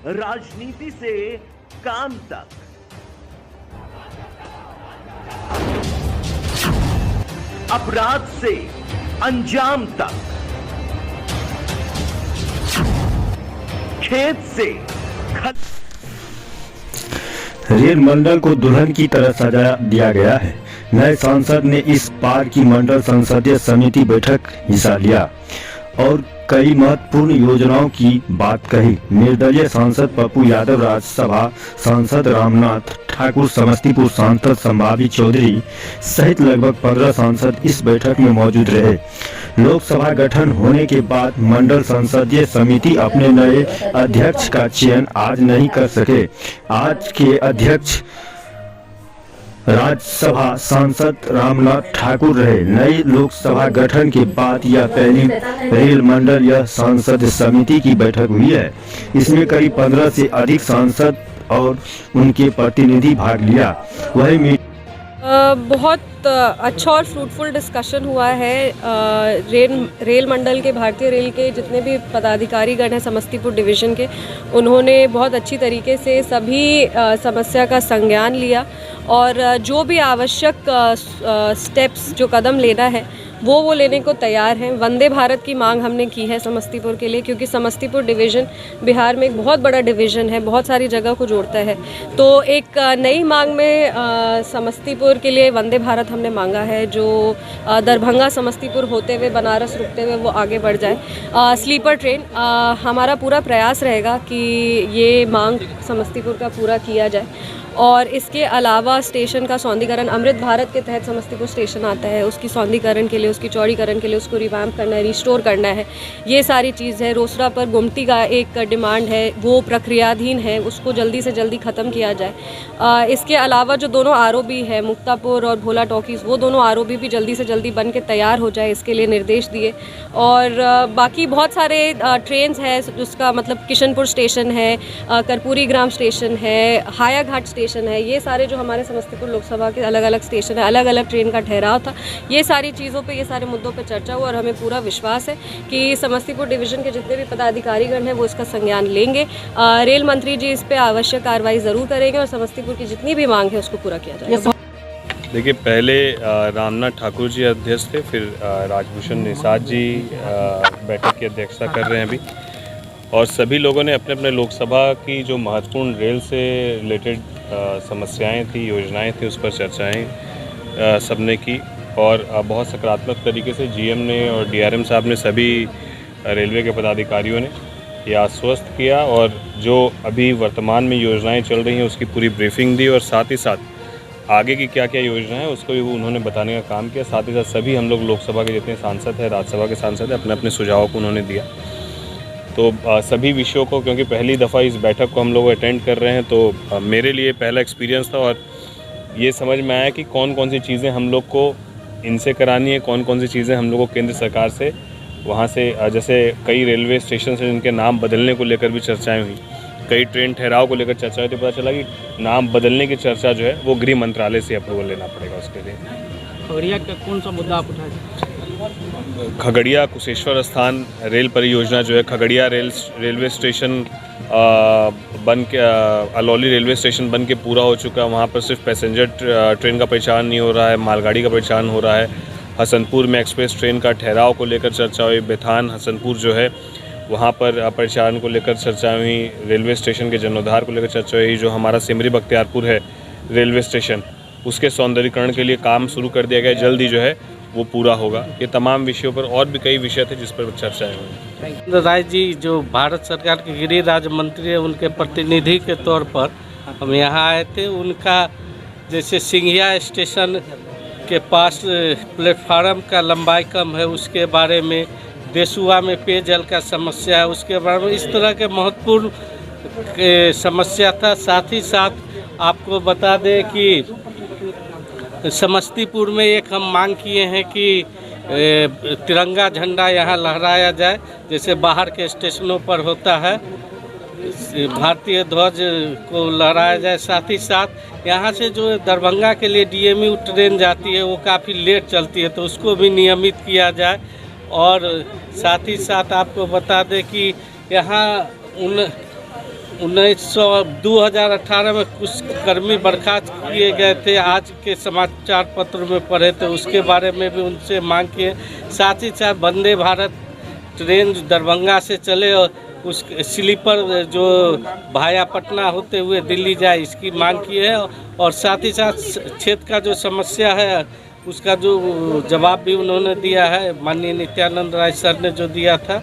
राजनीति से काम तक, अपराध से अंजाम तक, खेत से रेल मंडल को दुल्हन की तरह सजा दिया गया है। नए सांसद ने इस बार की मंडल संसदीय समिति बैठक हिस्सा लिया और कई महत्वपूर्ण योजनाओं की बात कही। निर्दलीय सांसद पप्पू यादव, राज्यसभा सांसद रामनाथ ठाकुर, समस्तीपुर सांसद संभावी चौधरी सहित लगभग 15 सांसद इस बैठक में मौजूद रहे। लोकसभा गठन होने के बाद मंडल संसदीय समिति अपने नए अध्यक्ष का चयन आज नहीं कर सके। आज के अध्यक्ष राज्यसभा सांसद रामनाथ ठाकुर रहे। नई लोकसभा गठन के बाद यह पहली रेल मंडल यह सांसद समिति की बैठक हुई है। इसमें करीब 15 से अधिक सांसद और उनके प्रतिनिधि भाग लिया। वही बहुत अच्छा और फ्रूटफुल डिस्कशन हुआ है। रेल मंडल के, भारतीय रेल के जितने भी पदाधिकारीगण हैं समस्तीपुर डिवीज़न के, उन्होंने बहुत अच्छी तरीके से सभी समस्या का संज्ञान लिया और जो भी आवश्यक स्टेप्स, जो कदम लेना है वो लेने को तैयार हैं। वंदे भारत की मांग हमने की है समस्तीपुर के लिए, क्योंकि समस्तीपुर डिवीज़न बिहार में एक बहुत बड़ा डिवीज़न है, बहुत सारी जगह को जोड़ता है। तो एक नई मांग में समस्तीपुर के लिए वंदे भारत हमने मांगा है, जो दरभंगा समस्तीपुर होते हुए बनारस रुकते हुए वो आगे बढ़ जाए। स्लीपर ट्रेन, हमारा पूरा प्रयास रहेगा कि ये मांग समस्तीपुर का पूरा किया जाए। और इसके अलावा स्टेशन का सौंदर्यीकरण, अमृत भारत के तहत समस्तीपुर स्टेशन आता है, उसकी सौंदर्यीकरण के लिए, उसकी चौड़ीकरण के लिए उसको रिवैम्प करना है, रिस्टोर करना है, ये सारी चीज़ है। रोसड़ा पर गुमटी का एक डिमांड है, वो प्रक्रियाधीन है, उसको जल्दी से जल्दी ख़त्म किया जाए। इसके अलावा जो दोनों आरओबी है, मुक्तापुर और भोला टॉकीज़, वो दोनों आरओबी भी जल्दी से जल्दी बन के तैयार हो जाए, इसके लिए निर्देश दिए। और बाकी बहुत सारे ट्रेन्स हैं, उसका मतलब किशनपुर स्टेशन है, कर्पूरी ग्राम स्टेशन है, हायाघाट स्टेशन है, ये सारे जो हमारे समस्तीपुर लोकसभा के अलग अलग स्टेशन है, अलग अलग ट्रेन का ठहराव था, ये सारी चीज़ों पे, ये सारे मुद्दों पे चर्चा हुआ और हमें पूरा विश्वास है कि समस्तीपुर डिवीज़न के जितने भी पदाधिकारीगण हैं वो इसका संज्ञान लेंगे। रेल मंत्री जी इस पे आवश्यक कार्रवाई ज़रूर करेंगे और समस्तीपुर की जितनी भी मांग है उसको पूरा किया जाएगा। देखिए, पहले रामनाथ ठाकुर जी अध्यक्ष थे, फिर राजभूषण निषाद जी बैठक की अध्यक्षता कर रहे हैं अभी, और सभी लोगों ने अपने अपने लोकसभा की जो महत्वपूर्ण रेल से रिलेटेड समस्याएं थी, योजनाएं थी, उस पर चर्चाएं सबने की और बहुत सकारात्मक तरीके से जीएम ने और डीआरएम साहब ने, सभी रेलवे के पदाधिकारियों ने ये आश्वस्त किया और जो अभी वर्तमान में योजनाएं चल रही हैं उसकी पूरी ब्रीफिंग दी और साथ ही साथ आगे की क्या क्या योजना है उसको भी उन्होंने बताने का काम किया। साथ ही साथ सभी हम लोग लोकसभा के जितने सांसद हैं, राज्यसभा के सांसद हैं, अपने अपने सुझावों को उन्होंने दिया। तो सभी विषयों को, क्योंकि पहली दफ़ा इस बैठक को हम लोग अटेंड कर रहे हैं, तो मेरे लिए पहला एक्सपीरियंस था और ये समझ में आया कि कौन कौन सी चीज़ें हम लोग को इनसे करानी है, कौन कौन सी चीज़ें हम लोग को केंद्र सरकार से, वहाँ से, जैसे कई रेलवे स्टेशन से जिनके नाम बदलने को लेकर भी चर्चाएं हुई, कई ट्रेन ठहराव को लेकर चर्चा हुई, तो पता चला कि नाम बदलने की चर्चा जो है वो गृह मंत्रालय से अप्रूवल लेना पड़ेगा उसके लिए। खगड़िया का कौन सा मुद्दा आप उठाए? खगड़िया कुशेश्वर स्थान रेल परियोजना जो है, खगड़िया रेलवे स्टेशन बन के, अलौली रेलवे स्टेशन बन के पूरा हो चुका है। वहाँ पर सिर्फ पैसेंजर ट्रेन का परिचालन नहीं हो रहा है, मालगाड़ी का परिचालन हो रहा है। हसनपुर में एक्सप्रेस ट्रेन का ठहराव को लेकर चर्चा हुई। बेथान हसनपुर जो है वहाँ पर परिचालन को लेकर चर्चा हुई। रेलवे स्टेशन के जीर्णोद्धार को लेकर चर्चा हुई। जो हमारा सिमरी बख्तियारपुर है रेलवे स्टेशन, उसके सौंदर्यीकरण के लिए काम शुरू कर दिया गया, जल्दी जो है वो पूरा होगा। ये तमाम विषयों पर और भी कई विषय थे जिस पर चर्चाएं हुई। राय जी जो भारत सरकार के गृह राज्य मंत्री है, उनके प्रतिनिधि के तौर पर हम यहाँ आए थे। उनका जैसे सिंघिया स्टेशन के पास प्लेटफार्म का लंबाई कम है, उसके बारे में, देसुआ में पेयजल का समस्या है, उसके बारे में, इस तरह के महत्वपूर्ण समस्या था। साथ ही साथ आपको बता दें कि समस्तीपुर में एक हम मांग किए हैं कि तिरंगा झंडा यहाँ लहराया जाए, जैसे बाहर के स्टेशनों पर होता है, भारतीय ध्वज को लहराया जाए। साथ ही साथ यहाँ से जो दरभंगा के लिए डीएमयू ट्रेन जाती है वो काफ़ी लेट चलती है, तो उसको भी नियमित किया जाए। और साथ ही साथ आपको बता दें कि यहाँ 2018 में कुछ कर्मी बर्खास्त किए गए थे, आज के समाचार पत्र में पढ़े थे, उसके बारे में भी उनसे मांग किए। साथ ही साथ वंदे भारत ट्रेन दरभंगा से चले और उस स्लीपर जो भाया पटना होते हुए दिल्ली जाए, इसकी मांग की है। और साथ ही साथ क्षेत्र का जो समस्या है उसका जो जवाब भी उन्होंने दिया है, माननीय नित्यानंद राय सर ने जो दिया था।